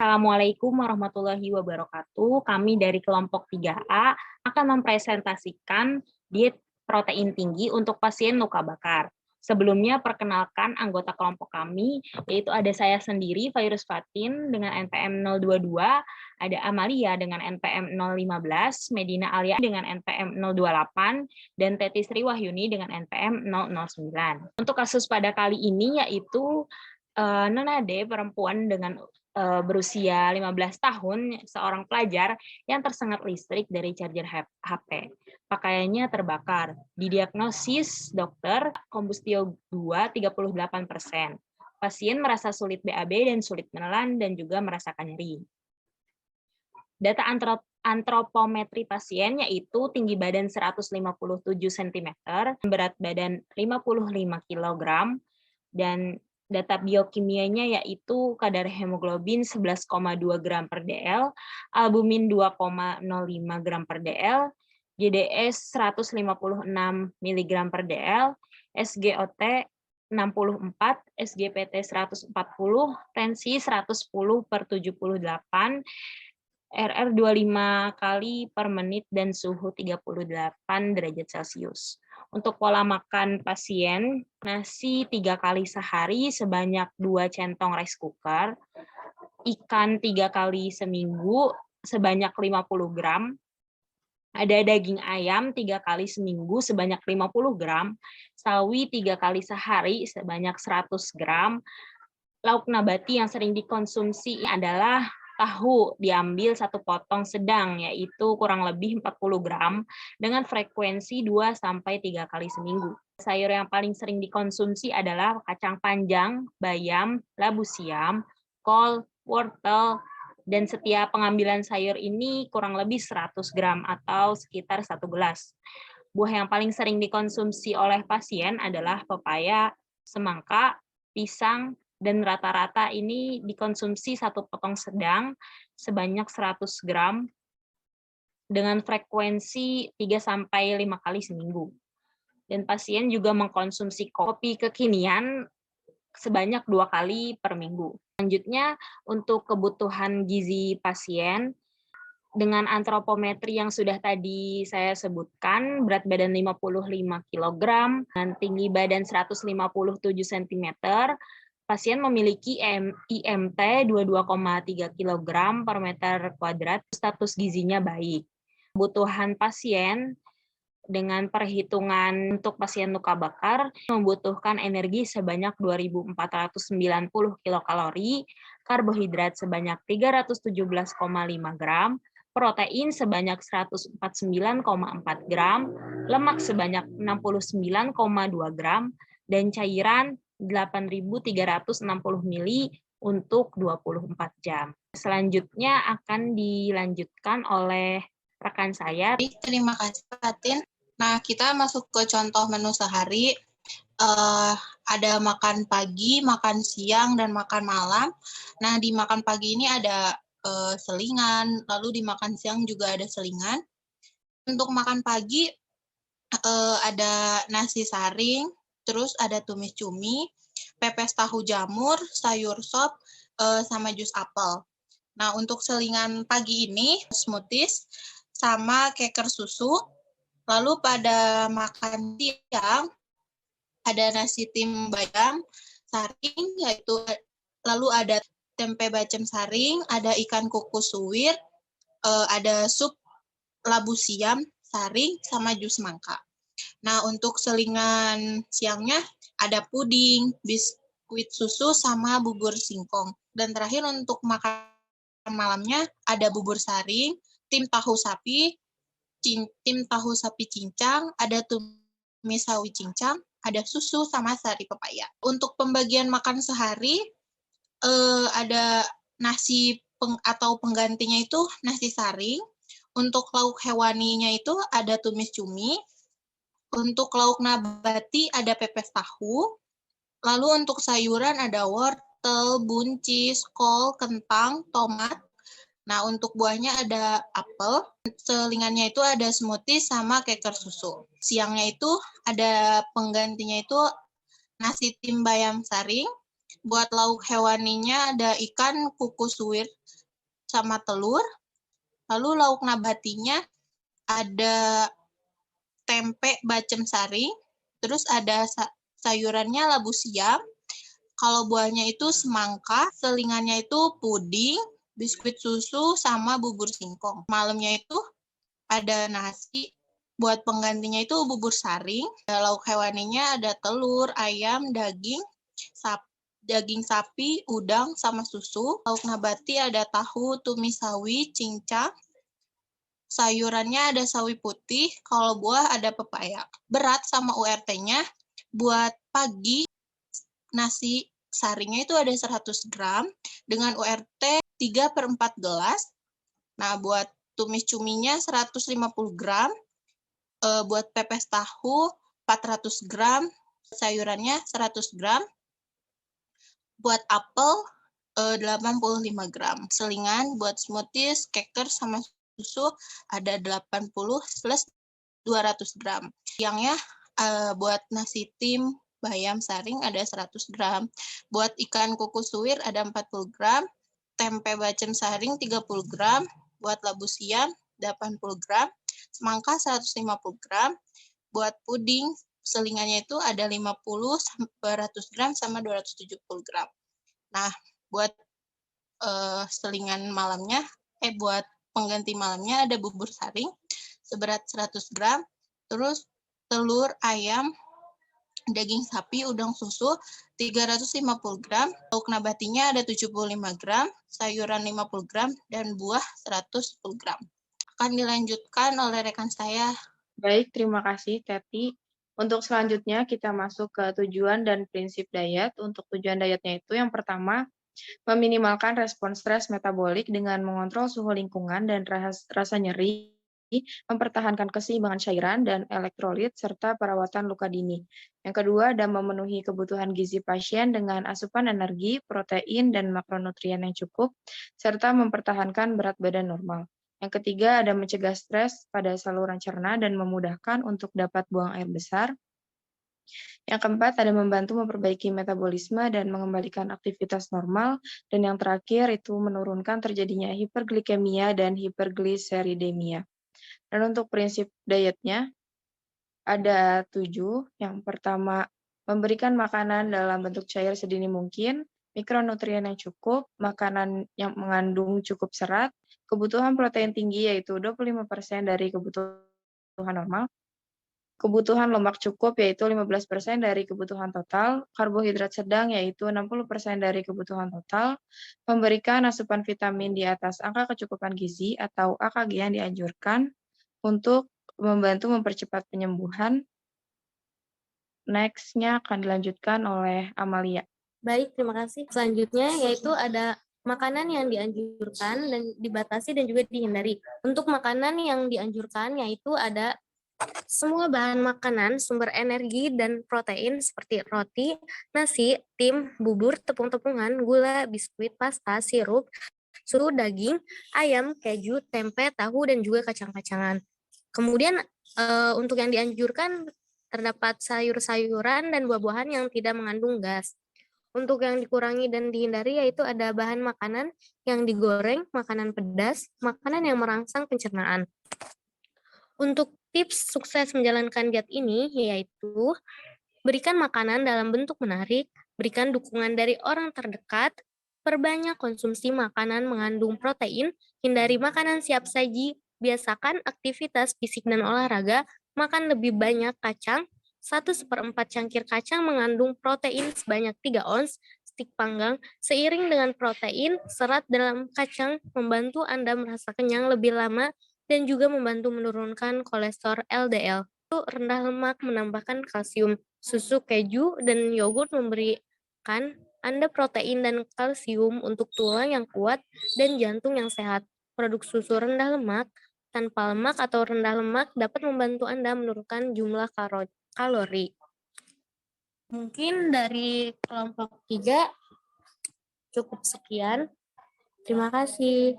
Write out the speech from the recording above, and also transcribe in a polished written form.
Assalamualaikum warahmatullahi wabarakatuh. Kami dari kelompok 3A akan mempresentasikan diet protein tinggi untuk pasien luka bakar. Sebelumnya perkenalkan anggota kelompok kami, yaitu ada saya sendiri, Virus Fatin dengan NPM 022, ada Amalia dengan NPM 015, Medina Alia dengan NPM 028, dan Teti Sri Wahyuni dengan NPM 009. Untuk kasus pada kali ini yaitu Nonade perempuan dengan berusia 15 tahun, seorang pelajar yang tersengat listrik dari charger HP. Pakaiannya terbakar. Didiagnosis dokter kombustio 2 38%. Pasien merasa sulit BAB dan sulit menelan dan juga merasakan nyeri. Data antropometri pasien yaitu tinggi badan 157 cm, berat badan 55 kg, dan data biokimianya yaitu kadar hemoglobin 11,2 gram per dl, albumin 2,05 gram per dl, GDS 156 mg per dl, SGOT 64, SGPT 140, tensi 110/78, RR 25 kali per menit, dan suhu 38 derajat Celcius. Untuk pola makan pasien, nasi 3 kali sehari sebanyak 2 centong rice cooker, ikan 3 kali seminggu sebanyak 50 gram, ada daging ayam 3 kali seminggu sebanyak 50 gram, sawi 3 kali sehari sebanyak 100 gram, lauk nabati yang sering dikonsumsi adalah tahu, diambil 1 potong sedang, yaitu kurang lebih 40 gram, dengan frekuensi 2-3 kali seminggu. Sayur yang paling sering dikonsumsi adalah kacang panjang, bayam, labu siam, kol, wortel, dan setiap pengambilan sayur ini kurang lebih 100 gram atau sekitar 1 gelas. Buah yang paling sering dikonsumsi oleh pasien adalah pepaya, semangka, pisang, dan rata-rata ini dikonsumsi 1 potong sedang sebanyak 100 gram dengan frekuensi 3-5 kali seminggu. Dan pasien juga mengkonsumsi kopi kekinian sebanyak 2 kali per minggu. Selanjutnya, untuk kebutuhan gizi pasien, dengan antropometri yang sudah tadi saya sebutkan, berat badan 55 kg, dan tinggi badan 157 cm, pasien memiliki IMT 22,3 kg per meter kuadrat, status gizinya baik. Kebutuhan pasien dengan perhitungan untuk pasien luka bakar membutuhkan energi sebanyak 2.490 kilokalori, karbohidrat sebanyak 317,5 gram, protein sebanyak 149,4 gram, lemak sebanyak 69,2 gram, dan cairan 8.360 mili untuk 24 jam. Selanjutnya akan dilanjutkan oleh rekan saya. Terima kasih, Fatin. Nah, kita masuk ke contoh menu sehari. Ada makan pagi, makan siang, dan makan malam. Nah, di makan pagi ini ada selingan, lalu di makan siang juga ada selingan. Untuk makan pagi ada nasi saring, terus ada tumis cumi, pepes tahu jamur, sayur sop, sama jus apel. Nah, untuk selingan pagi ini, smoothies, sama keker susu. Lalu pada makan siang, ada nasi tim bayam saring, yaitu lalu ada tempe bacem saring, ada ikan kukus suwir, ada sup labu siam saring, sama jus mangga. Nah, untuk selingan siangnya ada puding, biskuit susu, sama bubur singkong. Dan terakhir untuk makan malamnya ada bubur saring, tim tahu sapi cincang, ada tumis sawi cincang, ada susu, sama sari pepaya. Untuk pembagian makan sehari, ada nasi atau penggantinya itu nasi saring. Untuk lauk hewaninya itu ada tumis cumi. Untuk lauk nabati ada pepes tahu. Lalu untuk sayuran ada wortel, buncis, kol, kentang, tomat. Nah, untuk buahnya ada apel. Selingannya itu ada smoothie sama keker susu. Siangnya itu ada penggantinya itu nasi tim bayam saring. Buat lauk hewaninya ada ikan kukus suwir sama telur. Lalu lauk nabatinya ada tempe bacem saring, terus ada sayurannya labu siam. Kalau buahnya itu semangka, selingannya itu puding, biskuit susu, sama bubur singkong. Malamnya itu ada nasi, buat penggantinya itu bubur saring. Lauk hewaninya ada telur, ayam, daging sapi, udang, sama susu. Lauk nabati ada tahu, tumis sawi, cincang. Sayurannya ada sawi putih, kalau buah ada pepaya. Berat sama URT-nya, buat pagi nasi saringnya itu ada 100 gram dengan URT 3/4 gelas. Nah, buat tumis cuminya 150 gram, buat pepes tahu 400 gram, sayurannya 100 gram, buat apel 85 gram. Selingan buat smoothies, cracker, sama susu ada 80 plus 200 gram. Siangnya buat nasi tim bayam saring ada 100 gram. Buat ikan kukus suwir ada 40 gram. Tempe bacem saring 30 gram. Buat labu siam 80 gram. Semangka 150 gram. Buat puding selingannya itu ada 50, 100 gram, sama 270 gram. Nah, buat selingan malamnya, buat pengganti malamnya ada bubur saring seberat 100 gram, terus telur, ayam, daging sapi, udang susu 350 gram, lauk nabatinya ada 75 gram, sayuran 50 gram, dan buah 110 gram. Akan dilanjutkan oleh rekan saya. Baik, terima kasih, Teti. Untuk selanjutnya, kita masuk ke tujuan dan prinsip diet. Untuk tujuan dietnya itu yang pertama, meminimalkan respon stres metabolik dengan mengontrol suhu lingkungan dan rasa nyeri, mempertahankan keseimbangan cairan dan elektrolit, serta perawatan luka dini. Yang kedua, ada memenuhi kebutuhan gizi pasien dengan asupan energi, protein, dan makronutrien yang cukup, serta mempertahankan berat badan normal. Yang ketiga, ada mencegah stres pada saluran cerna dan memudahkan untuk dapat buang air besar. Yang keempat, ada membantu memperbaiki metabolisme dan mengembalikan aktivitas normal. Dan yang terakhir, itu menurunkan terjadinya hiperglikemia dan hipergliseridemia. Dan untuk prinsip dietnya, ada 7. Yang pertama, memberikan makanan dalam bentuk cair sedini mungkin, mikronutrien yang cukup, makanan yang mengandung cukup serat, kebutuhan protein tinggi yaitu 25% dari kebutuhan normal, kebutuhan lemak cukup yaitu 15% dari kebutuhan total, karbohidrat sedang yaitu 60% dari kebutuhan total, memberikan asupan vitamin di atas angka kecukupan gizi atau AKG yang dianjurkan untuk membantu mempercepat penyembuhan. Next-nya akan dilanjutkan oleh Amalia. Baik, terima kasih. Selanjutnya yaitu ada makanan yang dianjurkan dan dibatasi dan juga dihindari. Untuk makanan yang dianjurkan yaitu ada semua bahan makanan, sumber energi, dan protein seperti roti, nasi, tim, bubur, tepung-tepungan, gula, biskuit, pasta, sirup, susu, daging, ayam, keju, tempe, tahu, dan juga kacang-kacangan. Kemudian untuk yang dianjurkan terdapat sayur-sayuran dan buah-buahan yang tidak mengandung gas. Untuk yang dikurangi dan dihindari yaitu ada bahan makanan yang digoreng, makanan pedas, makanan yang merangsang pencernaan. Untuk tips sukses menjalankan diet ini yaitu berikan makanan dalam bentuk menarik, berikan dukungan dari orang terdekat, perbanyak konsumsi makanan mengandung protein, hindari makanan siap saji, biasakan aktivitas fisik dan olahraga, makan lebih banyak kacang, 1/4 cangkir kacang mengandung protein sebanyak 3 ons, stik panggang, seiring dengan protein, serat dalam kacang membantu Anda merasa kenyang lebih lama dan juga membantu menurunkan kolesterol LDL. Rendah lemak menambahkan kalsium. Susu, keju, dan yogurt memberikan Anda protein dan kalsium untuk tulang yang kuat dan jantung yang sehat. Produk susu rendah lemak, tanpa lemak atau rendah lemak dapat membantu Anda menurunkan jumlah kalori. Mungkin dari kelompok 3 cukup sekian. Terima kasih.